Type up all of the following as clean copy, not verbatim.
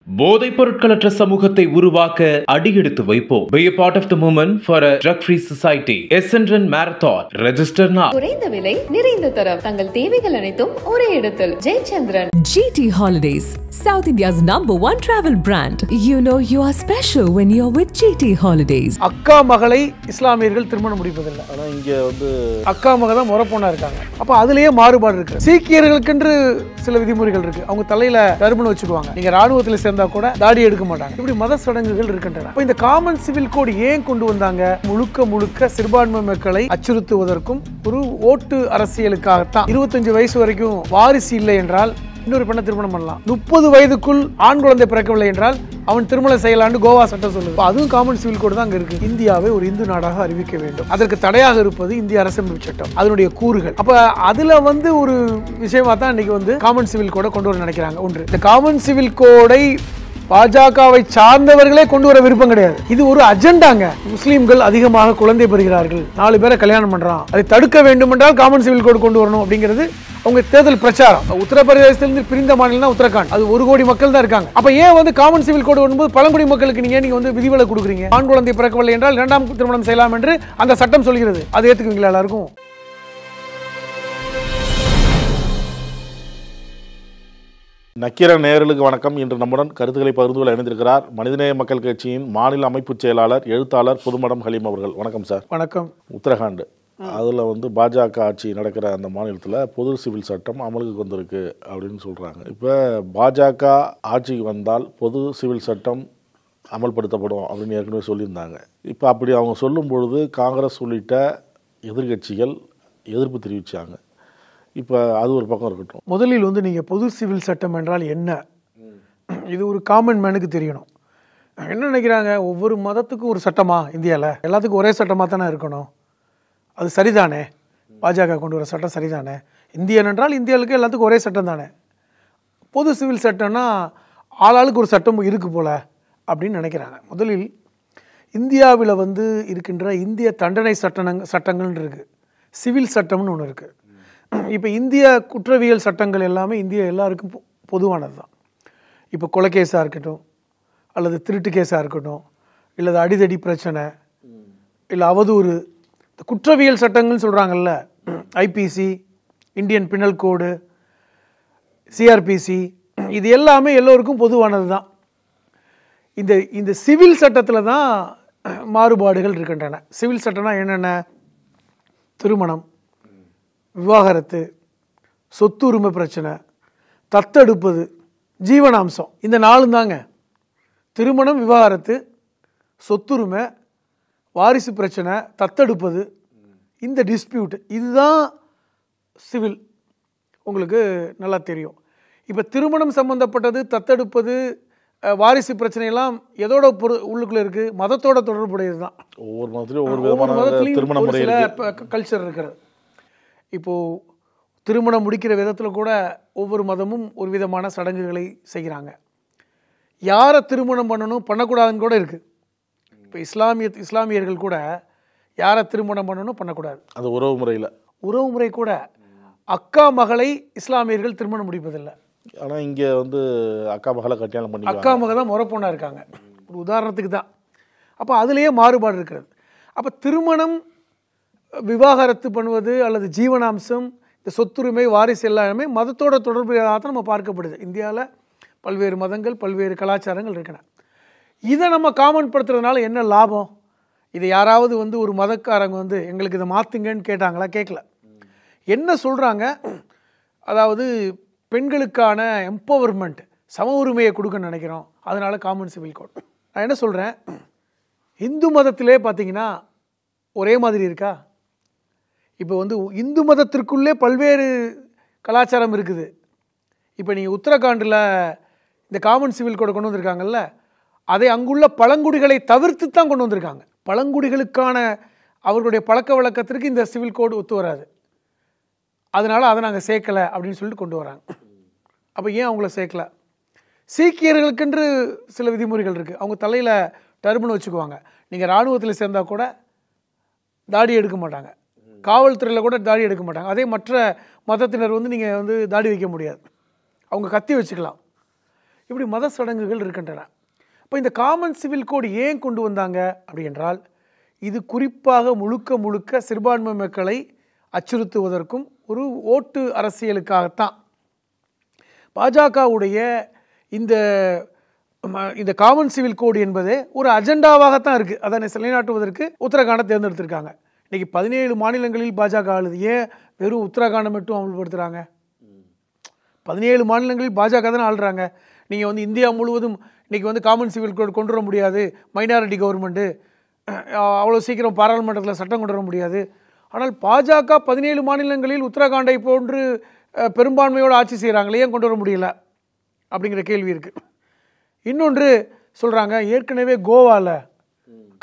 போதைப் பொருட்களற்ற சமூகத்தை உருவாக்க அடியெடுத்து வைப்போம். Be a part of the movement for a drug-free society. SNRN Marathon. Register now. குறைந்த விலை, நிறைந்த தரம். தங்கள் தேவைகள் அனைத்தும் ஒரே இடத்தில். Jayachandran. GT Holidays, South India's #1 travel brand. You know you are special when you're with GT Holidays. அக்கா மகளை இஸ்லாமியர்கள் திருமணம் முடிப்பதில்லை. ஆனால் இங்கே அக்கா மக தான் முறப்பொண்ணா இருக்காங்க. அப்போ அதுலயே மாறுபாடு இருக்கு. சீக்கியர்களுக்கென்று சில விதிமுறைகள் இருக்கு. அவங்க தலையில டர்பன் வச்சுக்குவாங்க. நீங்க ராணுவத்தில் சேர்ந்தா கூட தாடி எடுக்க மாட்டாங்க. இப்படி மத சடங்குகள் இருக்கின்றன. இப்போ இந்த காமன் சிவில் கோட் ஏன் கொண்டு வந்தாங்க? முழுக்க சிறுபான்மை மக்களை அச்சுறுத்துவதற்கும் ஒரு ஓட்டு அரசியலுக்காகத்தான். 25 வயசு வரைக்கும் வாரிசு இல்லை என்றால் இன்னொரு பெண்ணை திருமணம் பண்ணலாம். 30 வயதுக்குள் ஆண் குழந்தை பிறக்கவில்லை என்றால் அவன் திருமணம் செய்யலான்னு கோவா சட்டம் சொல்லுது. அதுவும் காமன் சிவில் கோடு தான் அங்க இருக்கு. இந்தியாவை ஒரு இந்து நாடாக அறிவிக்க வேண்டும். அதற்கு தடையாக இருப்பது இந்திய அரசியலமைப்பு சட்டம், அதனுடைய கூறுகள். அப்ப அதுல ஒரு விஷயமா தான் இன்னைக்கு காமன் சிவில் கோடை கொண்டு வர நினைக்கிறாங்க. ஒன்று, இந்த காமன் சிவில் கோடை பாஜகவை சார்ந்தவர்களே கொண்டு வர விருப்பம் கிடையாது. இது ஒரு அஜெண்டாங்க. முஸ்லீம்கள் அதிகமாக குழந்தை பெறுகிறார்கள், 4 பேரை கல்யாணம் பண்றான், அதை தடுக்க வேண்டும் என்றால் காமன் சிவில் கோடு கொண்டு வரணும் அப்படிங்கிறது அவங்க தேர்தல் பிரச்சாரம். உத்தரப்பிரதேசத்திலிருந்து பிரிந்த மாநிலம் தான் உத்தரகாண்ட். அது 1 கோடி மக்கள் தான் இருக்காங்க. அப்ப ஏன் காமன் சிவில் கோடு வரும்போது பழங்குடி மக்களுக்கு நீங்க விதிவிலக்கு கொடுக்குறீங்க? ஆண் குழந்தை பிறக்கவில்லை என்றால் 2ஆம் திருமணம் செய்யலாம் என்று அந்த சட்டம் சொல்கிறது. அது ஏத்துக்குவீங்களா? எல்லாருக்கும் நக்கீரன் நேயர்களுக்கு வணக்கம். இன்று நம்முடன் கருத்துக்களை பகிர்ந்து கொள்ள இணைந்திருக்கிறார் மனிதநேய மக்கள் கட்சியின் மாநில அமைப்பு செயலாளர், எழுத்தாளர் புதுமடம் ஹலீம் அவர்கள். வணக்கம் சார். வணக்கம். உத்தரகாண்ட் அதில் பாஜக ஆட்சி நடக்கிற அந்த மாநிலத்தில் பொது சிவில் சட்டம் அமலுக்கு வந்திருக்கு அப்படின்னு சொல்கிறாங்க. இப்போ பாஜக ஆட்சிக்கு வந்தால் பொது சிவில் சட்டம் அமல்படுத்தப்படும் அப்படின்னு ஏற்கனவே சொல்லியிருந்தாங்க. இப்போ அப்படி அவங்க சொல்லும் பொழுது காங்கிரஸ் உள்ளிட்ட எதிர்கட்சிகள் எதிர்ப்பு தெரிவித்தாங்க. இப்போ அது ஒரு பக்கம் இருக்கட்டும். முதலில் நீங்கள் பொது சிவில் சட்டம் என்றால் என்ன, இது ஒரு காமன் மேனுக்கு தெரியணும். என்ன நினைக்கிறாங்க? ஒவ்வொரு மதத்துக்கும் ஒரு சட்டமா? இந்தியாவில் எல்லாத்துக்கும் ஒரே சட்டமாக தானே இருக்கணும். அது சரிதானே? பாஜக கொண்டு வர சட்டம் சரிதானே? இந்தியன் என்றால் இந்தியாவுக்கு எல்லாத்துக்கும் ஒரே சட்டம் தானே. பொது சிவில் சட்டம்னா ஆளாளுக்கு ஒரு சட்டம் இருக்கு போல அப்படின்னு நினைக்கிறாங்க. முதலில் இந்தியாவில் இருக்கின்ற இந்திய தண்டனை சட்டங்கள் இருக்குது, சிவில் சட்டம்னு ஒன்று இருக்குது. இப்போ இந்திய குற்றவியல் சட்டங்கள் எல்லாமே இந்தியா எல்லாருக்கும் பொதுவானது தான். இப்போ கொலை கேஸாக இருக்கட்டும், அல்லது திருட்டு கேஸாக இருக்கட்டும், இல்லை அடிதடி பிரச்சனை, இல்லை அவதூறு, இந்த குற்றவியல் சட்டங்கள்னு சொல்கிறாங்கல்ல, ஐபிசி, இந்தியன் பினல் கோடு, சிஆர்பிசி, இது எல்லாமே எல்லோருக்கும் பொதுவானது தான். இந்த சிவில் சட்டத்தில் தான் மாறுபாடுகள் இருக்கின்றன. சிவில் சட்டம்னா என்னென்ன? திருமணம், விவாகரத்து, சொத்து உரிமை பிரச்சனை, தத்தெடுப்பது, ஜீவனாம்சம், இந்த 4 தாங்க. திருமணம், விவாகரத்து, சொத்துரிமை, வாரிசு பிரச்சனை, தத்தெடுப்பது, இந்த டிஸ்பியூட், இதுதான் சிவில். உங்களுக்கு நல்லா தெரியும். இப்போ திருமணம் சம்பந்தப்பட்டது, தத்தெடுப்பது, வாரிசு பிரச்சனையெல்லாம் எதோட உள்ளுக்குள்ள இருக்குது? மதத்தோட தொடர்புடையது தான். ஒவ்வொரு மதத்துலையும் கல்ச்சர் இருக்கிறது. இப்போது திருமணம் முடிக்கிற விதத்தில் கூட ஒவ்வொரு மதமும் ஒரு விதமான சடங்குகளை செய்கிறாங்க. யாரை திருமணம் பண்ணணும் பண்ணக்கூடாதுன்னு கூட இருக்குது. இப்போ இஸ்லாமியர்கள் கூட யாரை திருமணம் பண்ணணும் பண்ணக்கூடாது. அது உறவு முறை கூட. அக்கா மகளை இஸ்லாமியர்கள் திருமணம் முடிப்பதில்லை. ஆனால் இங்கே அக்கா மகளை கல்யாணம் பண்ணி அக்கா மக தான் முறப்பொண்ணா இருக்காங்க, ஒரு உதாரணத்துக்கு தான். அப்போ அதுலேயே மாறுபாடு இருக்கிறது. அப்போ திருமணம், விவாகரத்து பண்ணுவது அல்லது ஜீவனாம்சம், இந்த சொத்துரிமை, வாரிசு எல்லாமே மதத்தோட தொடர்புடையதாக தான் நம்ம பார்க்கப்படுது. இந்தியாவில் பல்வேறு மதங்கள், பல்வேறு கலாச்சாரங்கள் இருக்கின்றன. இதை நம்ம காமன் படுத்துறதுனால என்ன லாபம்? இதை யாராவது ஒரு மதக்காரங்க எங்களுக்கு இதை மாற்றுங்கன்னு கேட்டாங்களா? கேட்கல. என்ன சொல்கிறாங்க? அதாவது பெண்களுக்கான எம்பவர்மெண்ட், சம உரிமையை கொடுக்கணும்னு நினைக்கிறோம், அதனால காமன் சிவில் கோட். நான் என்ன சொல்கிறேன், இந்து மதத்திலே பார்த்தீங்கன்னா ஒரே மாதிரி இருக்கா? இப்போ இந்து மதத்திற்குள்ளே பல்வேறு கலாச்சாரம் இருக்குது. இப்போ நீங்கள் உத்தரகாண்டில் இந்த காமன் சிவில் கோடை கொண்டு வந்திருக்காங்கல்ல, அதை அங்குள்ள பழங்குடிகளை தவிர்த்து தான் கொண்டு வந்திருக்காங்க. பழங்குடிகளுக்கான அவர்களுடைய பழக்க வழக்கத்திற்கு இந்த சிவில் கோடு ஒத்து வராது, அதனால் அதை நாங்கள் சேர்க்கலை அப்படின்னு சொல்லிட்டு கொண்டு வராங்க. அப்போ ஏன் அவங்கள சேர்க்கலை? சீக்கியர்களுக்கென்று சில விதிமுறைகள் இருக்குது. அவங்க தலையில் டர்பன் வச்சுக்குவாங்க. நீங்கள் இராணுவத்தில் சேர்ந்தால் கூட தாடி எடுக்க மாட்டாங்க, காவல்துறையில் கூட தாடி எடுக்க மாட்டாங்க. அதே மற்ற மதத்தினர் நீங்கள் தாடி வைக்க முடியாது, அவங்க கத்தி வச்சுக்கலாம். இப்படி மத சடங்குகள் இருக்கின்றன. இப்போ இந்த காமன் சிவில் கோடு ஏன் கொண்டு வந்தாங்க அப்படி என்றால், இது குறிப்பாக முழுக்க முழுக்க சிறுபான்மை மக்களை அச்சுறுத்துவதற்கும் ஒரு ஓட்டு அரசியலுக்காகத்தான். பாஜகவுடைய இந்த காமன் சிவில் கோடு என்பது ஒரு அஜெண்டாவாகத்தான் இருக்குது. அதனை நிலைநாட்டுவதற்கு உத்தரகாண்டை தேர்ந்தெடுத்திருக்காங்க. இன்றைக்கி 17 மாநிலங்களில் பாஜக ஆளுது. ஏன் வெறும் உத்தரகாண்டை மட்டும் அமல்படுத்துகிறாங்க? 17 மாநிலங்களில் பாஜக தானே ஆளுறாங்க. நீங்கள் வந்து இந்தியா முழுவதும் இன்றைக்கி வந்து காமன் சிவில் கோட் கொண்டு வர முடியாது. மைனாரிட்டி கவர்மெண்ட்டு அவ்வளோ சீக்கிரம் பாராளுமன்றத்தில் சட்டம் கொண்டு வர முடியாது. ஆனால் பாஜக 17 மாநிலங்களில் உத்தரகாண்டை போன்று பெரும்பான்மையோடு ஆட்சி செய்கிறாங்களே, ஏன் கொண்டு வர முடியல அப்படிங்கிற கேள்வி இருக்குது. இன்னொன்று சொல்கிறாங்க, ஏற்கனவே கோவாவில்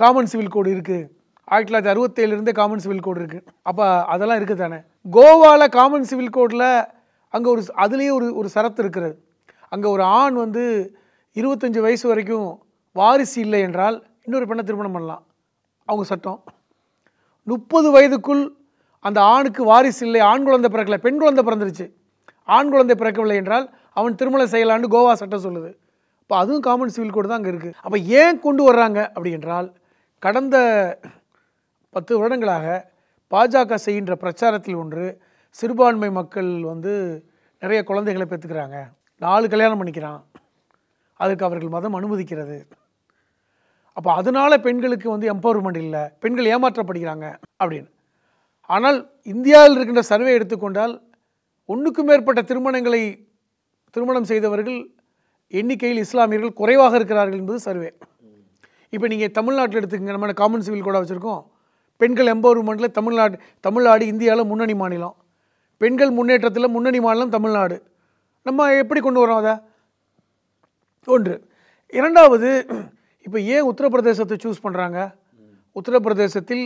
காமன் சிவில் கோடு இருக்குது. 1967 காமன் சிவில் கோடு இருக்குது. அப்போ அதெல்லாம் இருக்குது தானே. கோவாவில் காமன் சிவில் கோடில் அங்கே அதுலேயே ஒரு சரத்து இருக்கிறது. அங்கே ஒரு ஆண் வந்து 25 வயசு வரைக்கும் வாரிசு இல்லை என்றால் இன்னொரு பெண்ணை திருமணம் பண்ணலாம். அவங்க சட்டம் 30 வயதுக்குள் அந்த ஆணுக்கு வாரிசு இல்லை, ஆண் குழந்தை பிறக்கலை, பெண் குழந்தை பிறந்துருச்சு, ஆண் குழந்தை பிறக்கவில்லை என்றால் அவன் திருமணம் செய்யலான்னு கோவா சட்டம் சொல்லுது. அப்போ அதுவும் காமன் சிவில் கோடு தான் அங்கே இருக்குது. அப்போ ஏன் கொண்டு வர்றாங்க அப்படி என்றால், கடந்த 10 வருடங்களாக பாஜக செய்கின்ற பிரச்சாரத்தில் ஒன்று, சிறுபான்மை மக்கள் வந்து நிறைய குழந்தைகளை பெற்றுக்கிறாங்க, 4 கல்யாணம் பண்ணிக்கிறான், அதுக்கு அவர்கள் மதம் அனுமதிக்கிறது. அப்போ அதனால் பெண்களுக்கு வந்து எம்பவர்மெண்ட் இல்லை, பெண்கள் ஏமாற்றப்படுகிறாங்க அப்படின்னு. ஆனால் இந்தியாவில் இருக்கின்ற சர்வே எடுத்துக்கொண்டால் 1க்கும் மேற்பட்ட திருமணம் செய்தவர்கள் எண்ணிக்கையில் இஸ்லாமியர்கள் குறைவாக இருக்கிறார்கள் என்பது சர்வே. இப்போ நீங்கள் தமிழ்நாட்டில் எடுத்துக்கங்க, நம்ம காமன் சிவில் கோடா வச்சுருக்கோம். பெண்கள் எம்பவர்மெண்ட்டில் தமிழ்நாடு இந்தியாவில் முன்னணி மாநிலம். பெண்கள் முன்னேற்றத்தில் முன்னணி மாநிலம் தமிழ்நாடு. நம்ம எப்படி கொண்டு வரோம் அதை? ஒன்று. இரண்டாவது, இப்போ ஏன் உத்தரப்பிரதேசத்தை சூஸ் பண்ணுறாங்க? உத்தரப்பிரதேசத்தில்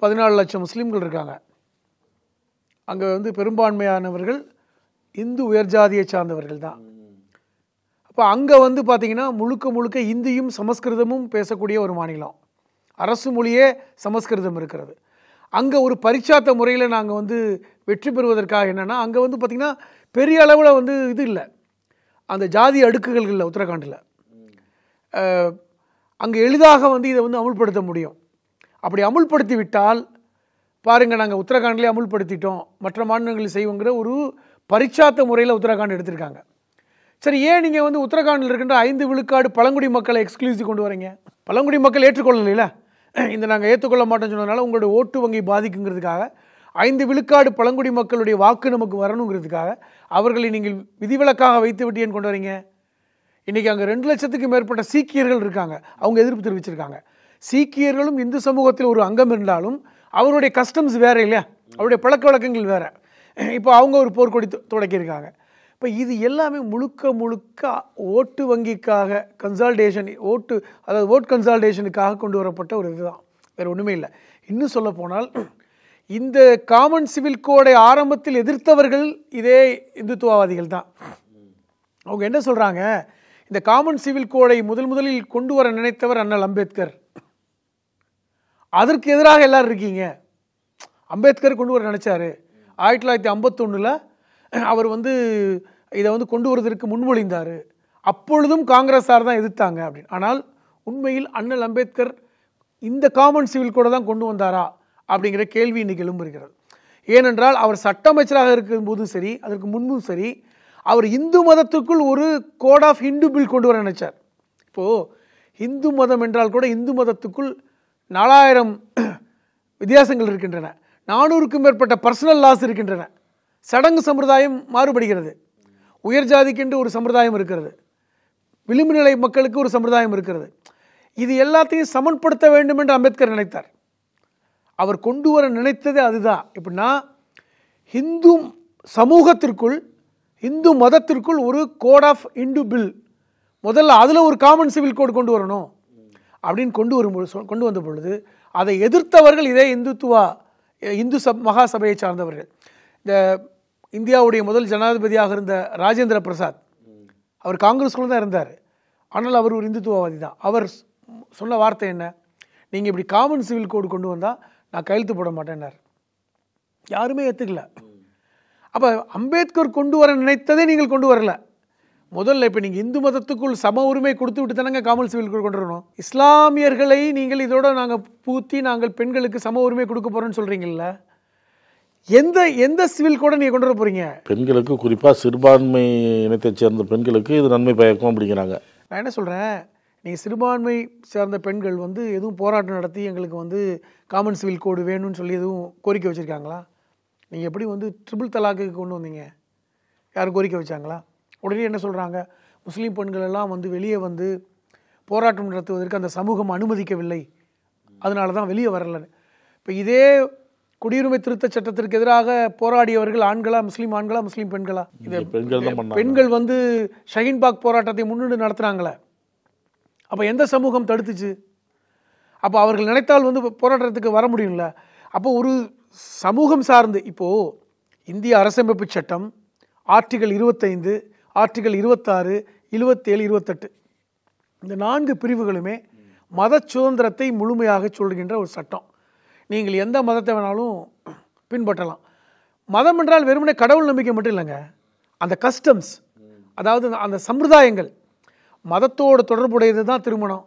14 லட்சம் முஸ்லீம்கள் இருக்காங்க. அங்கே வந்து பெரும்பான்மையானவர்கள் இந்து உயர்ஜாதியை சார்ந்தவர்கள் தான். அப்போ அங்கே வந்து பார்த்திங்கன்னா முழுக்க இந்தியும் சமஸ்கிருதமும் பேசக்கூடிய ஒரு மாநிலம். அரசு மொழியே சமஸ்கிருதம் இருக்கிறது. அங்கே ஒரு பரிச்சாத்த முறையில் நாங்கள் வந்து வெற்றி பெறுவதற்காக என்னென்னா, அங்கே வந்து பார்த்திங்கன்னா பெரிய அளவில் வந்து இது இல்லை, அந்த ஜாதி அடுக்குகள் இல்லை உத்தரகாண்டில். அங்கே எளிதாக வந்து இதை வந்து அமுல்படுத்த முடியும். அப்படி அமுல்படுத்தி விட்டால் பாருங்கள், நாங்கள் உத்தரகாண்டிலே அமுல்படுத்திட்டோம், மற்ற மாநிலங்களில் செய்வோங்கிற ஒரு பரிச்சாத்த முறையில் உத்தரகாண்ட் எடுத்திருக்காங்க. சரி, ஏன் நீங்கள் வந்து உத்தரகாண்டில் இருக்கின்ற 5 விழுக்காடு பழங்குடி மக்களை எக்ஸ்க்ளூசிவ் கொண்டு வரீங்க? பழங்குடி மக்கள் ஏற்றுக்கொள்ளலைல, இந்த நாங்கள் ஏற்றுக்கொள்ள மாட்டோம்னு சொன்னதுனால உங்களுடைய ஓட்டு வங்கி பாதிக்குங்கிறதுக்காக 5 விழுக்காடு பழங்குடி மக்களுடைய வாக்கு நமக்கு வரணுங்கிறதுக்காக அவர்களை நீங்கள் விதிவிலக்காக வைத்து விட்டு ஏன் கொண்டு வரீங்க? இன்றைக்கி அங்கே 2 லட்சத்துக்கு மேற்பட்ட சீக்கியர்கள் இருக்காங்க, அவங்க எதிர்ப்பு தெரிவிச்சிருக்காங்க. சீக்கியர்களும் இந்து சமூகத்தில் ஒரு அங்கம் இருந்தாலும் அவருடைய கஸ்டம்ஸ் வேறு இல்லையா, அவருடைய பழக்க வழக்கங்கள் வேறு. இப்போ அவங்க ஒரு போர்க்கொடி தொடக்கியிருக்காங்க. இப்போ இது எல்லாமே முழுக்க ஓட்டு வங்கிக்காக கன்சால்டேஷன், ஓட் கன்சால்டேஷனுக்காக கொண்டு வரப்பட்ட ஒரு இதுதான், வேறு ஒன்றுமே இல்லை. இன்னும் சொல்ல போனால், இந்த காமன் சிவில் கோடை ஆரம்பத்தில் எதிர்த்தவர்கள் இதே இந்துத்துவவாதிகள் தான். அவங்க என்ன சொல்கிறாங்க, இந்த காமன் சிவில் கோடை முதலில் கொண்டு வர நினைத்தவர் அண்ணல் அம்பேத்கர், அதற்கு எதிராக எல்லாரும் இருக்கீங்க. அம்பேத்கர் கொண்டு வர நினைச்சாரு 1951 அவர் வந்து இதை வந்து கொண்டு வருவதற்கு முன்மொழிந்தார். அப்பொழுதும் காங்கிரஸார் தான் எதிர்த்தாங்க அப்படின்னு. ஆனால் உண்மையில் அண்ணல் அம்பேத்கர் இந்த காமன் சிவில் கோடை தான் கொண்டு வந்தாரா அப்படிங்கிற கேள்வி இன்றைக்கி எழும்புகிறது. ஏனென்றால் அவர் சட்ட அமைச்சராக இருக்கும்போதும் சரி, அதற்கு முன்பும் சரி, அவர் இந்து மதத்துக்குள் ஒரு கோட் ஆஃப் ஹிந்து பில் கொண்டு வர நினைச்சார். இப்போது இந்து மதம் என்றால் கூட இந்து மதத்துக்குள் 4000 வித்தியாசங்கள் இருக்கின்றன, 400க்கும் மேற்பட்ட பர்சனல் லாஸ் இருக்கின்றன, சடங்கு சம்பிரதாயம் மாறுபடுகிறது, உயர் ஜாதிக்கென்று ஒரு சம்பிரதாயம் இருக்கிறது, விளிம்பு நிலை மக்களுக்கு ஒரு சம்பிரதாயம் இருக்கிறது. இது எல்லாத்தையும் சமன்படுத்த வேண்டும் என்று அம்பேத்கர் நினைத்தார். அவர் கொண்டு வர நினைத்தது அதுதான். எப்படின்னா, இந்து சமூகத்திற்குள், இந்து மதத்திற்குள் ஒரு கோட் ஆஃப் இந்து பில், முதல்ல அதில் ஒரு காமன் சிவில் கோட் கொண்டு வரணும் அப்படின்னு கொண்டு வந்த பொழுது அதை எதிர்த்தவர்கள் இதே இந்து மகா சபையை சார்ந்தவர்கள். இந்த இந்தியாவுடைய முதல் ஜனாதிபதியாக இருந்த ராஜேந்திர பிரசாத், அவர் காங்கிரஸ்குள்ள தான் இருந்தார், ஆனால் அவர் ஒரு இந்துத்துவவாதி தான். அவர் சொன்ன வார்த்தை என்ன, நீங்கள் இப்படி காமன் சிவில் கோடு கொண்டு வந்தால் நான் கையெழுத்து போட மாட்டேன்னார். யாருமே ஏற்றுக்கல. அப்போ அம்பேத்கர் கொண்டு வர நினைத்ததே நீங்கள் கொண்டு வரல. முதல்ல இப்போ நீங்கள் இந்து மதத்துக்குள் சம உரிமை கொடுத்து விட்டு தானங்க காமன் சிவில் கோட் கொண்டு வரணும். இஸ்லாமியர்களை நீங்கள் இதோட நாங்கள் பூத்தி நாங்கள் பெண்களுக்கு சம உரிமை கொடுக்க போகிறோன்னு சொல்கிறீங்கள, எந்த சிவில் கோடை நீங்கள் கொண்டு வர போகிறீங்க? பெண்களுக்கு குறிப்பாக சிறுபான்மை இனத்தைச் சேர்ந்த பெண்களுக்கு இது நன்மை பயக்கும் அப்படிங்கிறாங்க. நான் என்ன சொல்கிறேன், நீங்கள் சிறுபான்மை சார்ந்த பெண்கள் வந்து எதுவும் போராட்டம் நடத்தி எங்களுக்கு வந்து காமன் சிவில் கோடு வேணும்னு சொல்லி எதுவும் கோரிக்கை வச்சுருக்காங்களா? நீங்கள் எப்படி வந்து ட்ரிபிள் தலாக்குக்கு கொண்டு வந்தீங்க? யாரும் கோரிக்கை வச்சாங்களா? உடனே என்ன சொல்கிறாங்க, முஸ்லீம் பெண்கள் எல்லாம் வந்து வெளியே வந்து போராட்டம் நடத்துவதற்கு அந்த சமூகம் அனுமதிக்கவில்லை, அதனால தான் வெளியே வரலன்னு. இப்போ இதே குடியுரிமை திருத்த சட்டத்திற்கு எதிராக போராடியவர்கள் ஆண்களா, முஸ்லீம் ஆண்களா, முஸ்லீம் பெண்களா? பெண்கள் வந்து ஷஹீன்பாக் போராட்டத்தை முன்னின்று நடத்துனாங்களே, அப்போ எந்த சமூகம் தடுத்துச்சு? அப்போ அவர்கள் நினைத்தால் வந்து போராட்டத்துக்கு வர முடியும்ல. அப்போ ஒரு சமூகம் சார்ந்து இப்போது இந்திய அரசமைப்பு சட்டம் ஆர்டிகல் 25, ஆர்டிகல் 26, 27, 28 இந்த 4 பிரிவுகளுமே மத சுதந்திரத்தை முழுமையாக சொல்கின்ற ஒரு சட்டம். நீங்கள் எந்த மதத்தை வேணாலும் பின்பற்றலாம். மதம் என்றால் வெறுமனே கடவுள் நம்பிக்கை மட்டும் இல்லைங்க, அந்த கஸ்டம்ஸ், அதாவது அந்த சம்பிரதாயங்கள். மதத்தோடு தொடர்புடையது தான் திருமணம்,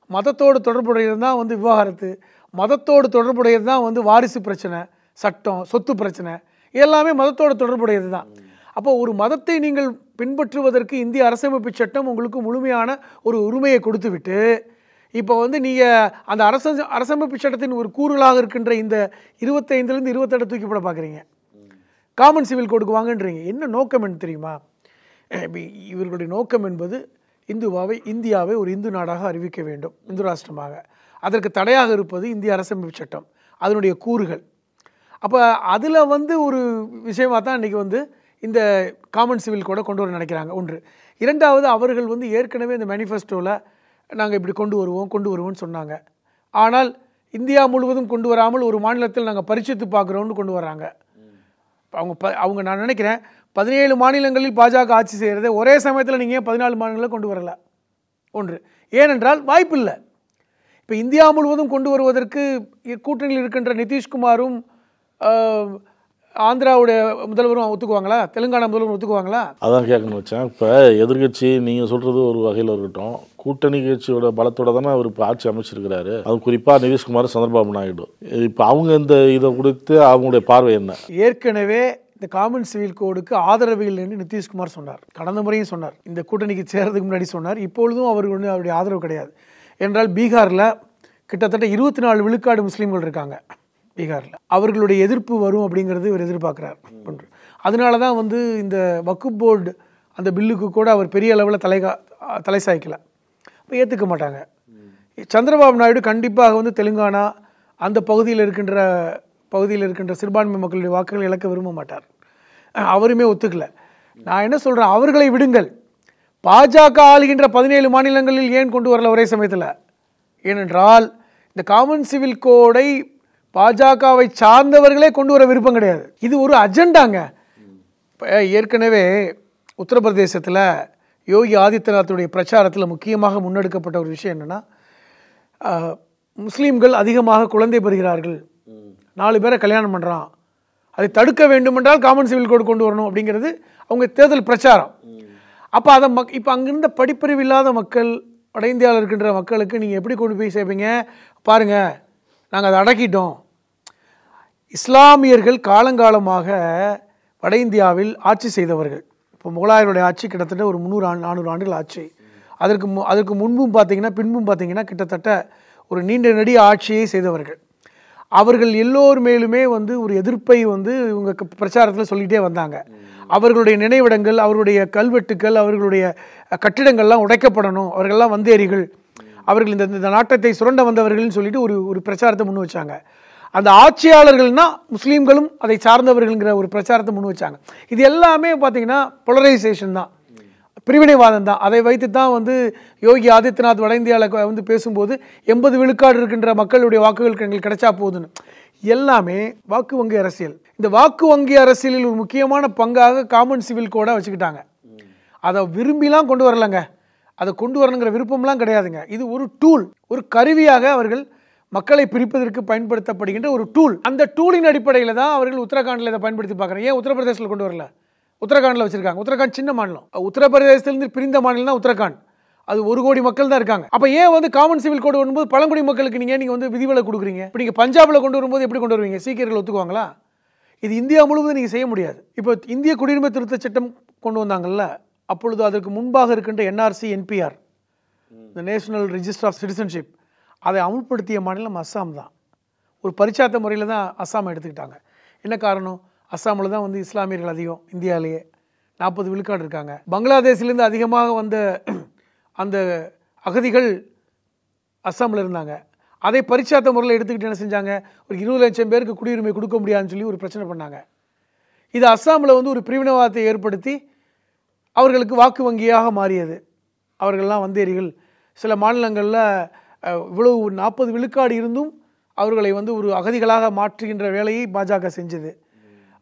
மதத்தோடு தொடர்புடையது தான் வந்து விவாகரத்து, மதத்தோடு தொடர்புடையது தான் வந்து வாரிசு பிரச்சனை, சட்டம், சொத்து பிரச்சனை, எல்லாமே மதத்தோடு தொடர்புடையது தான். அப்போ ஒரு மதத்தை நீங்கள் பின்பற்றுவதற்கு இந்திய அரசமைப்பு சட்டம் உங்களுக்கு முழுமையான ஒரு உரிமையை கொடுத்து விட்டு, இப்போ வந்து நீங்கள் அந்த அரசமைப்பு சட்டத்தின் ஒரு கூறுகளாக இருக்கின்ற இந்த 25லேருந்து 28 தூக்கி போட பார்க்குறீங்க, காமன் சிவில் கோடுக்கு வாங்கன்றீங்க. என்ன நோக்கம் என்று தெரியுமா? இவர்களுடைய நோக்கம் என்பது இந்தியாவை ஒரு இந்து நாடாக அறிவிக்க வேண்டும், இந்து ராஷ்டிரமாக. அதற்கு தடையாக இருப்பது இந்திய அரசமைப்பு சட்டம், அதனுடைய கூறுகள். அப்போ அதில் வந்து ஒரு விஷயமாக தான் இன்றைக்கி வந்து இந்த காமன் சிவில் கோடை கொண்டு வர நினைக்கிறாங்க. ஒன்று. இரண்டாவது, அவர்கள் வந்து ஏற்கனவே இந்த மேனிஃபெஸ்டோவில் நாங்கள் இப்படி கொண்டு வருவோம்னு சொன்னாங்க. ஆனால் இந்தியா முழுவதும் கொண்டு வராமல் ஒரு மாநிலத்தில் நாங்கள் பரிசித்து பார்க்குறோன்னு கொண்டு வராங்க. அவங்க நான் நினைக்கிறேன் 17 மாநிலங்களில் பாஜக ஆட்சி செய்கிறதே ஒரே சமயத்தில் நீங்கள் ஏன் 14 மாநிலங்களை கொண்டு வரல? ஒன்று. ஏனென்றால் வாய்ப்பு இல்லை. இப்போ இந்தியா முழுவதும் கொண்டு வருவதற்கு கூட்டணியில் இருக்கின்ற நிதிஷ்குமாரும் ஆந்திராவுடைய முதல்வரும் ஒத்துக்குவாங்களா? தெலுங்கானா முதல்வரும் ஒத்துக்குவாங்களா? அதான் கேட்கணும்னு வச்சேன். இப்போ எதிர்கட்சி நீங்கள் சொல்கிறது ஒரு வகையில் இருக்கட்டும், கூட்டணி கட்சியோட பலத்தோட தானே அவர் இப்போ ஆட்சி அமைச்சிருக்கிறாரு. அது குறிப்பாக நிதிஷ்குமார், சந்திரபாபு நாயுடு. இப்போ அவங்க இந்த இதை கொடுத்து அவங்களுடைய பார்வை என்ன? ஏற்கனவே இந்த காமன் சிவில் கோடுக்கு ஆதரவு இல்லைன்னு நிதிஷ்குமார் சொன்னார், கடந்த முறையும் சொன்னார், இந்த கூட்டணிக்கு சேர்றதுக்கு முன்னாடி சொன்னார். இப்பொழுதும் அவருக்கு ஒன்று அவருடைய ஆதரவு கிடையாது. என்றால் பீகாரில் கிட்டத்தட்ட 24 விழுக்காடு முஸ்லீம்கள் இருக்காங்க. பீகாரில் அவர்களுடைய எதிர்ப்பு வரும் அப்படிங்கிறது இவர் எதிர்பார்க்குறார். அதனால தான் வந்து இந்த வக்ஃப் போர்டு அந்த பில்லுக்கு கூட அவர் பெரிய அளவில் தலை சாய்க்கலை, ஏற்றுக்க மாட்டாங்க. சந்திரபாபு நாயுடு கண்டிப்பாக வந்து தெலுங்கானா அந்த பகுதியில் இருக்கின்ற சிறுபான்மை மக்களுடைய வாக்குகளை இழக்க விரும்ப மாட்டார். அவருமே ஒத்துக்கலை. நான் என்ன சொல்கிறேன், அவர்களை விடுங்கள். பாஜக ஆளுகின்ற 17 மாநிலங்களில் ஏன் கொண்டு வரல ஒரே சமயத்தில்? ஏனென்றால் இந்த காமன் சிவில் கோடை பாஜகவை சார்ந்தவர்களே கொண்டு வர விருப்பம் கிடையாது. இது ஒரு அஜெண்டாங்க. ஏற்கனவே உத்தரப்பிரதேசத்தில் யோகி ஆதித்யநாத்துடைய பிரச்சாரத்தில் முக்கியமாக முன்னெடுக்கப்பட்ட ஒரு விஷயம் என்னென்னா, முஸ்லீம்கள் அதிகமாக குழந்தை பெறுகிறார்கள், 4 பேரை கல்யாணம் பண்ணுறான், அதை தடுக்க வேண்டுமென்றால் காமன் சிவில் கோடு கொண்டு வரணும் அப்படிங்கிறது அவங்க தேர்தல் பிரச்சாரம். அப்போ அதை இப்போ அங்கிருந்த படிப்பறிவு இல்லாத மக்கள், வட இந்தியாவில் இருக்கின்ற மக்களுக்கு நீங்கள் எப்படி கொண்டு போய் சேர்ப்பீங்க? பாருங்கள், நாங்கள் அதை அடக்கிட்டோம். இஸ்லாமியர்கள் காலங்காலமாக வட இந்தியாவில் ஆட்சி செய்தவர்கள். இப்போ முகலாயருடைய ஆட்சி கிட்டத்தட்ட ஒரு 300-400 ஆண்டுகள் ஆட்சி. அதற்கு முன்பும் பார்த்தீங்கன்னா பின்பும் பார்த்தீங்கன்னா கிட்டத்தட்ட ஒரு நீண்ட நெடிய ஆட்சியை செய்தவர்கள். அவர்கள் எல்லோர் மேலுமே வந்து ஒரு எதிர்ப்பை வந்து இவங்க பிரச்சாரத்தில் சொல்லிகிட்டே வந்தாங்க. அவர்களுடைய நினைவிடங்கள், அவர்களுடைய கல்வெட்டுக்கள், அவர்களுடைய கட்டிடங்கள்லாம் உடைக்கப்படணும், அவர்கள்லாம் வந்தேரிகள், அவர்கள் இந்த நாட்டத்தை சுரண்ட வந்தவர்கள்னு சொல்லிட்டு ஒரு பிரச்சாரத்தை முன் வச்சாங்க. அந்த ஆட்சியாளர்கள்னா முஸ்லீம்களும் அதை சார்ந்தவர்கள்ங்கிற ஒரு பிரச்சாரத்தை முன் வச்சாங்க. இது எல்லாமே பார்த்தீங்கன்னா போலரைசேஷன் தான், பிரிவினைவாதம் தான். அதை வைத்து தான் வந்து யோகி ஆதித்யநாத் வட இந்தியாவில் வந்து பேசும்போது 80 விழுக்காடு இருக்கின்ற மக்களுடைய வாக்குகள் எங்களுக்கு கிடைச்சா போதுன்னு. எல்லாமே வாக்கு வங்கி அரசியல். இந்த வாக்கு வங்கி அரசியலில் ஒரு முக்கியமான பங்காக காமன் சிவில் கோடை வச்சுக்கிட்டாங்க. அதை விரும்பிலாம் கொண்டு வரலங்க, அதை கொண்டு வரணுங்கிற விருப்பம்லாம் கிடையாதுங்க. இது ஒரு டூல், ஒரு கருவியாக அவர்கள் மக்களை பிரிப்பதற்கு பயன்படுத்தப்படுகின்ற ஒரு டூல். அந்த டூலின் அடிப்படையில் தான் அவர்கள் உத்தரகாண்டில் இதை பயன்படுத்தி பார்க்குறாங்க. ஏன் உத்தரப்பிரதேசத்தில் கொண்டு வரல? உத்தரகாண்டில் வச்சுருக்காங்க. உத்தரகாண்ட் சின்ன மாநிலம், உத்தரப்பிரதேசத்திலிருந்து பிரிந்த மாநிலம் தான் உத்தரகாண்ட். அது 1 கோடி மக்கள் தான் இருக்காங்க. அப்போ ஏன் வந்து காமன் சிவில் கோடு வரும்போது பழங்குடி மக்களுக்கு நீங்கள் வந்து விதிவிலக்கு கொடுக்குறீங்க? இப்போ நீங்கள் பஞ்சாபில் கொண்டு வரும்போது எப்படி கொண்டு வருவீங்க? சீக்கியர்கள் ஒத்துக்குவாங்களா? இது இந்தியா முழுவதும் நீங்கள் செய்ய முடியாது. இப்போ இந்திய குடியுரிமை திருத்த சட்டம் கொண்டு வந்தாங்கல்ல, அப்பொழுது அதற்கு முன்பாக இருக்கின்ற NRC NPR, இந்த நேஷனல் ரெஜிஸ்டர் ஆஃப் சிட்டிசன்ஷிப், அதை அமுல்படுத்திய மாநிலம் அஸ்ஸாம் தான். ஒரு பரிச்சார்த்த முறையில் தான் அஸ்ஸாமை எடுத்துக்கிட்டாங்க. என்ன காரணம்? அஸ்ஸாமில் தான் வந்து இஸ்லாமியர்கள் அதிகம், இந்தியாவிலேயே 40 விழுக்காடு இருக்காங்க. பங்களாதேஷிலேருந்து அதிகமாக வந்த அந்த அகதிகள் அஸ்ஸாமில் இருந்தாங்க. அதை பரிச்சார்த்த முறையில் எடுத்துக்கிட்டு என்ன செஞ்சாங்க? ஒரு 20 லட்சம் பேருக்கு குடியுரிமை கொடுக்க முடியாதுன்னு சொல்லி ஒரு பிரச்சனை பண்ணாங்க. இது அஸ்ஸாமில் வந்து ஒரு பிரிவினைவாதத்தை ஏற்படுத்தி அவர்களுக்கு வாக்கு வங்கியாக மாறியது. அவர்கள்லாம் வந்தேரிகள். சில மாநிலங்களில் இவ்வளவு 40 விழுக்காடு இருந்தும் அவர்களை வந்து ஒரு அகதிகளாக மாற்றுகின்ற வேலையை பாஜக செஞ்சது.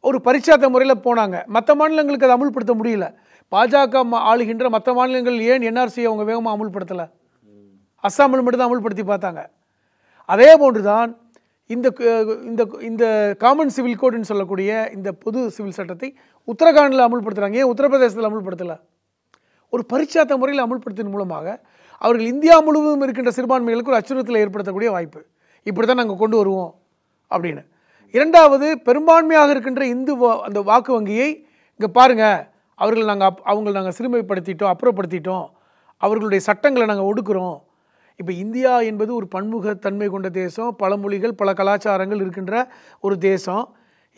ஒரு பரிச்சார்த்த முறையில் போனாங்க. மற்ற மாநிலங்களுக்கு அதை அமுல்படுத்த முடியல. பாஜக ஆளுகின்ற மற்ற மாநிலங்கள் ஏன் NRC அவங்க வேகமாக அமுல்படுத்தலை? அஸ்ஸாமில் மட்டும் தான் அமுல்படுத்தி பார்த்தாங்க. அதே போன்று தான் இந்த இந்த காமன் சிவில் கோடுன்னு சொல்லக்கூடிய இந்த பொது சிவில் சட்டத்தை உத்தரகாண்டில் அமுல்படுத்துகிறாங்க. ஏன் உத்தரப்பிரதேசத்தில் அமுல்படுத்தலை? ஒரு பரிச்சார்த்த முறையில் அமுல்படுத்தின் மூலமாக அவர்கள் இந்தியா முழுவதும் இருக்கின்ற சிறுபான்மைகளுக்கு ஒரு அச்சுறுத்தலை ஏற்படுத்தக்கூடிய வாய்ப்பு. இப்படி தான் நாங்கள் கொண்டு வருவோம் அப்படின்னு. இரண்டாவது, பெரும்பான்மையாக இருக்கின்ற இந்து அந்த வாக்கு வங்கியை இங்கே பாருங்கள், அவங்களை நாங்கள் சிறுமைப்படுத்திட்டோம், அப்புறப்படுத்திட்டோம், அவர்களுடைய சட்டங்களை நாங்கள் ஒடுக்குறோம். இப்போ இந்தியா என்பது ஒரு பன்முகத்தன்மை கொண்ட தேசம், பல மொழிகள் பல கலாச்சாரங்கள் இருக்கின்ற ஒரு தேசம்.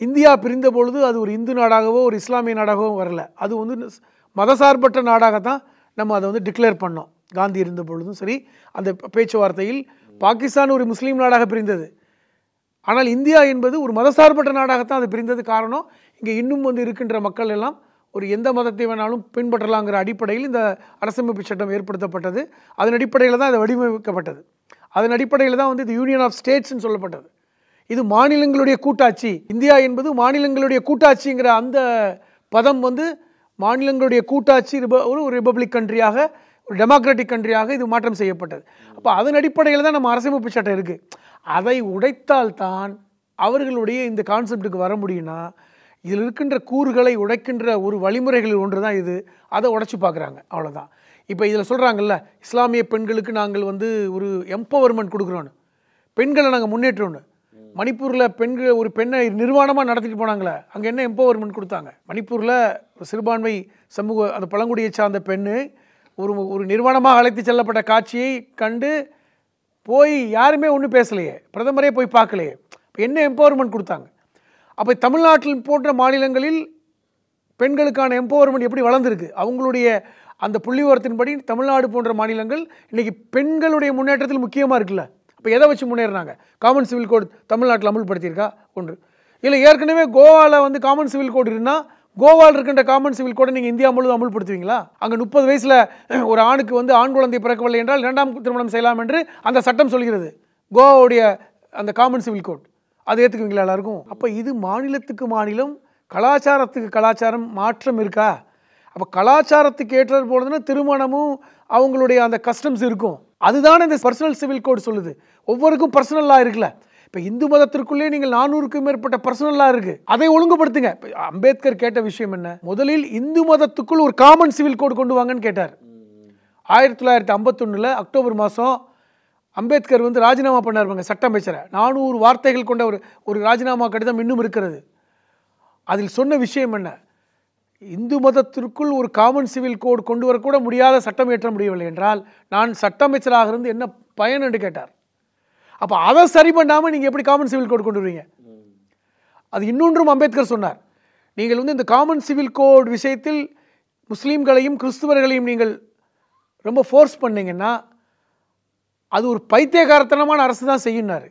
இந்தியா பிரிந்த பொழுது அது ஒரு இந்து நாடாகவோ ஒரு இஸ்லாமிய நாடாகவோ வரல. அது வந்து மதசார்பற்ற நாடாகத்தான் நம்ம அதை வந்து டிக்ளேர் பண்ணோம். காந்தி இருந்த பொழுதும் சரி, அந்த பேச்சுவார்த்தையில் பாகிஸ்தான் ஒரு முஸ்லீம் நாடாக பிரிந்தது. ஆனால் இந்தியா என்பது ஒரு மதசார்பற்ற நாடாகத்தான் அது பிரிந்தது. காரணம், இங்கே இன்னும் வந்து இருக்கின்ற மக்கள் எல்லாம் ஒரு எந்த மதத்தை வேணாலும் பின்பற்றலாங்கிற அடிப்படையில் இந்த அரசமைப்பு சட்டம் ஏற்படுத்தப்பட்டது. அதன் அடிப்படையில் தான் அது வடிவமைக்கப்பட்டது. அதன் அடிப்படையில் தான் வந்து இது யூனியன் ஆஃப் ஸ்டேட்ஸ்ன்னு சொல்லப்பட்டது. இது மாநிலங்களுடைய கூட்டாட்சி. இந்தியா என்பது மாநிலங்களுடைய கூட்டாட்சிங்கிற அந்த பதம் வந்து மாநிலங்களுடைய கூட்டாட்சி ஒரு ரிபப்ளிக் கண்ட்ரியாக, ஒரு டெமோக்ராட்டிக் கண்ட்ரியாக இது மாற்றம் செய்யப்பட்டது. அப்போ அதன் அடிப்படையில் தான் நம்ம அரசமைப்பு சட்டம் இருக்குது. அதை உடைத்தால்தான் அவர்களுடைய இந்த கான்செப்டுக்கு வர முடியும்னா, இதில் இருக்கின்ற கூறுகளை உடைக்கின்ற ஒரு வழிமுறைகளில் ஒன்று தான் இது. அதை உடைச்சி பார்க்குறாங்க, அவ்வளோதான். இப்போ இதில் சொல்கிறாங்கல்ல, இஸ்லாமிய பெண்களுக்கு நாங்கள் வந்து ஒரு எம்பவர்மெண்ட் கொடுக்குறோன்னு, பெண்களை நாங்கள் முன்னேற்றோன்னு. மணிப்பூரில் பெண்கள் ஒரு பெண்ணை நிர்வாணமாக நடத்திட்டு போனாங்களே, அங்கே என்ன எம்பவர்மெண்ட் கொடுத்தாங்க? மணிப்பூரில் சிறுபான்மை சமூக அந்த பழங்குடியை சார்ந்த பெண்ணு ஒரு நிர்வாணமாக அழைத்து செல்லப்பட்ட காட்சியை கண்டு போய் யாருமே ஒன்றும் பேசலையே, பிரதமரே போய் பார்க்கலையே. இப்போ என்ன எம்பவர்மெண்ட் கொடுத்தாங்க? அப்போ தமிழ்நாட்டில் போன்ற மாநிலங்களில் பெண்களுக்கான எம்பவர்மெண்ட் எப்படி வளர்ந்துருக்கு? அவங்களுடைய அந்த புள்ளிவிவரத்தின்படி தமிழ்நாடு போன்ற மாநிலங்கள் இன்றைக்கி பெண்களுடைய முன்னேற்றத்தில் முக்கியமாக இருக்குல்ல. இப்போ எதை வச்சு முன்னேறினாங்க? காமன் சிவில் கோடு தமிழ்நாட்டில் அமுல்படுத்தியிருக்கா? ஒன்று. இல்லை, ஏற்கனவே கோவாவில் வந்து காமன் சிவில் கோடு இருந்தால் கோவாவில் இருக்கின்ற காமன் சிவில் கோடை நீங்கள் இந்தியா முழுவதும் அமுல்படுத்துவீங்களா? அங்கே 30 வயசில் ஒரு ஆணுக்கு வந்து ஆண் குழந்தை பிறக்கவில்லை என்றால் 2ஆம் திருமணம் செய்யலாம் என்று அந்த சட்டம் சொல்கிறது. கோவாவுடைய அந்த காமன் சிவில் கோட் அதை ஏற்றுக்குவீங்களா எல்லாருக்கும்? அப்போ இது மாநிலத்துக்கு மாநிலம், கலாச்சாரத்துக்கு கலாச்சாரம் மாற்றம் இருக்கா? அப்போ கலாச்சாரத்துக்கு ஏற்றது போலதுன்னா திருமணமும் அவங்களுடைய அந்த கஸ்டம்ஸ் இருக்கும். அதுதானே இந்த பர்சனல் சிவில் கோட் சொல்லுது. ஒவ்வொருக்கும் பர்சனல் லா இருக்குல்ல. இப்போ இந்து மதத்திற்குள்ளே நீங்கள் 400க்கும் மேற்பட்ட பர்சனல் லா இருக்கு. அதை ஒழுங்குபடுத்துங்க. அம்பேத்கர் கேட்ட விஷயம் என்ன? முதலில் இந்து மதத்துக்குள் ஒரு காமன் சிவில் கோட் கொண்டு வாங்கன்னு கேட்டார். 1951 அக்டோபர் மாதம் அம்பேத்கர் வந்து ராஜினாமா பண்ணார் சட்ட அமைச்சரை. 400 வார்த்தைகள் கொண்ட ஒரு ராஜினாமா கடிதம் இன்னும் இருக்கிறது. அதில் சொன்ன விஷயம் என்ன? இந்து மதத்திற்குள் ஒரு காமன் சிவில் கோட் கொண்டு வரக்கூட முடியாத சட்டம் இயற்ற முடியவில்லை என்றால் நான் சட்ட அமைச்சராக இருந்து என்ன பயன் என்று கேட்டார். அப்போ அதை சரி பண்ணாமல் நீங்கள் எப்படி காமன் சிவில் கோட் கொண்டு வருவீங்க? அது இன்னொன்றும் அம்பேத்கர் சொன்னார். நீங்கள் வந்து இந்த காமன் சிவில் கோட் விஷயத்தில் முஸ்லீம்களையும் கிறிஸ்துவர்களையும் நீங்கள் ரொம்ப ஃபோர்ஸ் பண்ணீங்கன்னா அது ஒரு பைத்தியகாரத்தனமான அரசு தான் செய்யினார்.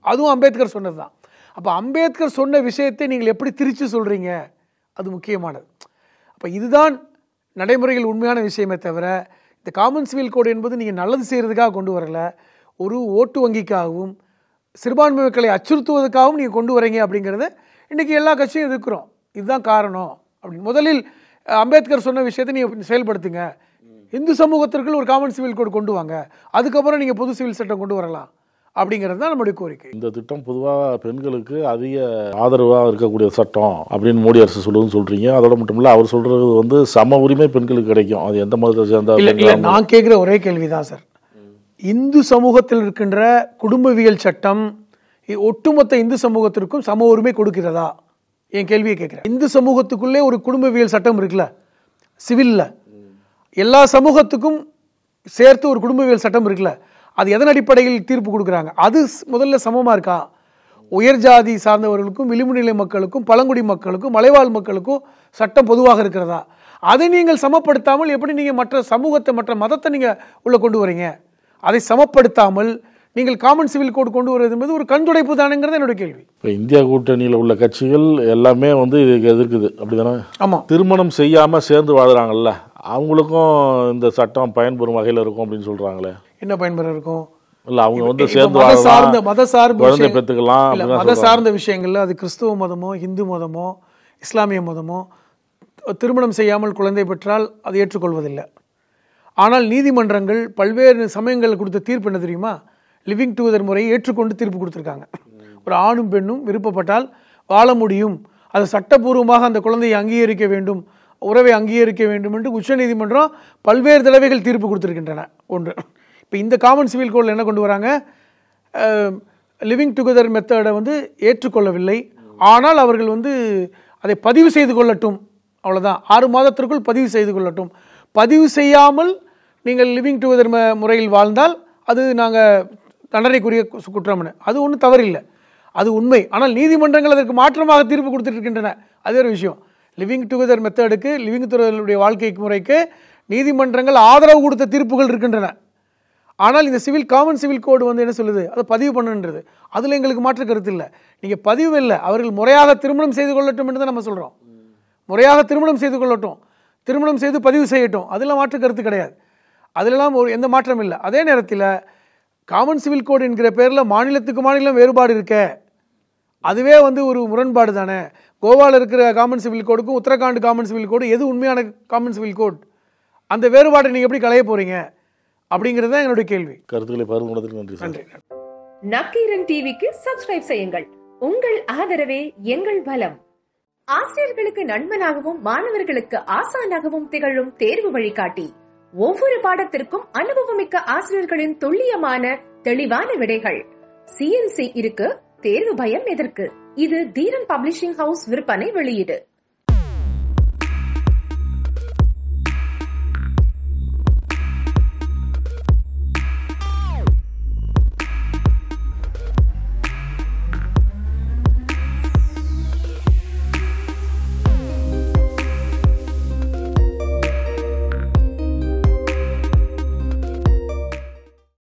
அதுவும் அம்பேத்கர் சொன்னது தான். அப்போ அம்பேத்கர் சொன்ன விஷயத்தை நீங்கள் எப்படி திரிச்சு சொல்கிறீங்க? அது முக்கியமானது. அப்போ இதுதான் நடைமுறைகள் உண்மையான விஷயமே தவிர இந்த காமன் சிவில் கோடு என்பது நீங்கள் நல்லது செய்கிறதுக்காக கொண்டு வரலை, ஒரு ஓட்டு வங்கிக்காகவும் சிறுபான்மை மக்களை அச்சுறுத்துவதற்காகவும் நீங்கள் கொண்டு வரீங்க அப்படிங்கிறத இன்றைக்கி எல்லா கட்சியும் எதிர்க்கிறோம். இதுதான் காரணம் அப்படின்னு. முதலில் அம்பேத்கர் சொன்ன விஷயத்தை நீங்கள் செயல்படுத்துங்க. இந்து சமூகத்திற்குள் ஒரு காமன் சிவில் கோடு கொண்டு வாங்க, அதுக்கப்புறம் நீங்கள் பொது சிவில் சட்டம் கொண்டு வரலாம் அப்படிங்கிறது தான் நம்முடைய கோரிக்கை. இந்த திட்டம் பொதுவாக பெண்களுக்கு அதிக ஆதரவாக இருக்கக்கூடிய சட்டம் அப்படின்னு மோடி அரசு சொல்லுதுன்னு சொல்றீங்க. அதோட மட்டும் இல்லை, அவர் சொல்றது வந்து சம உரிமை பெண்களுக்கு கிடைக்கும். அது எந்த மதத்தை சேர்ந்த? நான் கேட்குற ஒரே கேள்விதான் சார். இந்து சமூகத்தில் இருக்கின்ற குடும்பவியல் சட்டம் ஒட்டுமொத்த இந்து சமூகத்திற்கும் சம உரிமை கொடுக்கிறதா? என் கேள்வியை கேட்கிறேன். இந்து சமூகத்துக்குள்ளே ஒரு குடும்பவியல் சட்டம் இருக்குல்ல, சிவில்ல, எல்லா சமூகத்துக்கும் சேர்த்து ஒரு குடும்பவியல் சட்டம் இருக்குல்ல, அது எதன் அடிப்படையில் தீர்ப்பு கொடுக்குறாங்க? அது முதல்ல சமமா இருக்கா? உயர் ஜாதி சார்ந்தவர்களுக்கும், விளிம்பு நிலை மக்களுக்கும், பழங்குடி மக்களுக்கும், மலைவாழ் மக்களுக்கும் சட்டம் பொதுவாக இருக்கிறதா? அதை நீங்கள் சமப்படுத்தாமல் எப்படி நீங்கள் மற்ற சமூகத்தை, மற்ற மதத்தை நீங்கள் உள்ள கொண்டு வரீங்க? அதை சமப்படுத்தாமல் நீங்கள் காமன் சிவில் கோட் கொண்டு வருவது என்பது ஒரு கண்துடைப்பு தானேங்கிறது என்னோட கேள்வி. இப்போ இந்தியா கூட்டணியில் உள்ள கட்சிகள் எல்லாமே வந்து இதுக்கு எதிர்க்குது, அப்படிதானே? ஆமாம். திருமணம் செய்யாமல் சேர்ந்து வாழ்கிறாங்கல்ல, அவங்களுக்கும் இந்த சட்டம் பயன்பெறும் வகையில் இருக்கும் அப்படின்னு சொல்கிறாங்களே. என்ன பயன்பெற இருக்கும்? இல்லை, அவங்க வந்து சேர்ந்து மத சார்ந்த குழந்தை பெற்றுக்கலாம். மத சார்ந்த விஷயங்கள்ல அது கிறிஸ்துவ மதமோ இந்து மதமோ இஸ்லாமிய மதமோ திருமணம் செய்யாமல் குழந்தை பெற்றால் அது ஏற்றுக்கொள்வதில்லை. ஆனால் நீதிமன்றங்கள் பல்வேறு சமயங்கள் கொடுத்த தீர்ப்பு என்ன தெரியுமா? லிவிங் டுகெதர் முறையை ஏற்றுக்கொண்டு தீர்ப்பு கொடுத்துருக்காங்க. ஒரு ஆணும் பெண்ணும் விருப்பப்பட்டால் வாழ முடியும், அது சட்டபூர்வமாக அந்த குழந்தையை அங்கீகரிக்க வேண்டும், உறவை அங்கீகரிக்க வேண்டும் என்று உச்சநீதிமன்றம் பல்வேறு தடவைகள் தீர்ப்பு கொடுத்துருக்கின்றன. ஒன்று. இப்போ இந்த காமன் சிவில் கோடில் என்ன கொண்டு வராங்க? லிவிங் டுகெதர் மெத்தடை வந்து ஏற்றுக்கொள்ளவில்லை, ஆனால் அவர்கள் வந்து அதை பதிவு செய்து கொள்ளட்டும், அவ்வளோதான், 6 மாதத்திற்குள் பதிவு செய்து கொள்ளட்டும். பதிவு செய்யாமல் நீங்கள் லிவிங் டுகெதர் முறையில் வாழ்ந்தால் அது நாங்கள் தண்டனைக்குரிய குற்றம்னு, அது ஒன்றும் தவறில்லை, அது உண்மை. ஆனால் நீதிமன்றங்கள் அதற்கு மாற்றமாக தீர்ப்பு கொடுத்துட்டு இருக்கின்றன. அது ஒரு விஷயம். லிவிங் டுகெதர் மெத்தடுக்கு, லிவிங் டுகெதருடைய வாழ்க்கை முறைக்கு நீதிமன்றங்கள் ஆதரவு கொடுத்த தீர்ப்புகள் இருக்கின்றன. ஆனால் இந்த காமன் சிவில் கோடு வந்து என்ன சொல்லுது? அதை பதிவு பண்ணுன்றது. அதில் எங்களுக்கு மாற்று கருத்து இல்லை. நீங்கள் பதிவு இல்லை, அவர்கள் முறையாக திருமணம் செய்து கொள்ளட்டும் என்று தான் நம்ம சொல்கிறோம். முறையாக திருமணம் செய்து கொள்ளட்டும், திருமணம் செய்து பதிவு செய்யட்டும், அதெல்லாம் மாற்று கருத்து கிடையாது. அதிலெல்லாம் எந்த மாற்றம் இல்லை. அதே நேரத்தில் காமன் சிவில் கோடு என்கிற பேரில் மாநிலத்துக்கு மாநிலம் வேறுபாடு இருக்க, அதுவே வந்து ஒரு முரண்பாடு தானே. கோவாவில் இருக்கிற காமன் சிவில் கோடுக்கும் உத்தரகாண்ட் காமன் சிவில் கோடு எது உண்மையான காமன் சிவில் கோட்? அந்த வேறுபாட்டை நீங்கள் எப்படி களைய போறீங்க அப்படிங்கிறது தான் என்னுடைய கேள்வி. கருத்துக்களை பகிர்ந்ததற்கு நன்றி. நக்கீரன் டிவிக்கு சப்ஸ்கிரைப் செய்யுங்கள். உங்கள் ஆதரவே எங்கள் பலம். ஆசிரியர்களுக்கு நண்பனாகவும் மாணவர்களுக்கு ஆசானாகவும் திகழும் தேர்வு வழிகாட்டி. ஒவ்வொரு பாடத்திற்கும் அனுபவமிக்க ஆசிரியர்களின் துல்லியமான தெளிவான விடைகள். CNC இருக்கு, தேர்வு பயம் எதற்கு? இது தீரன் பப்ளிஷிங் ஹவுஸ் விற்பனை வெளியீடு.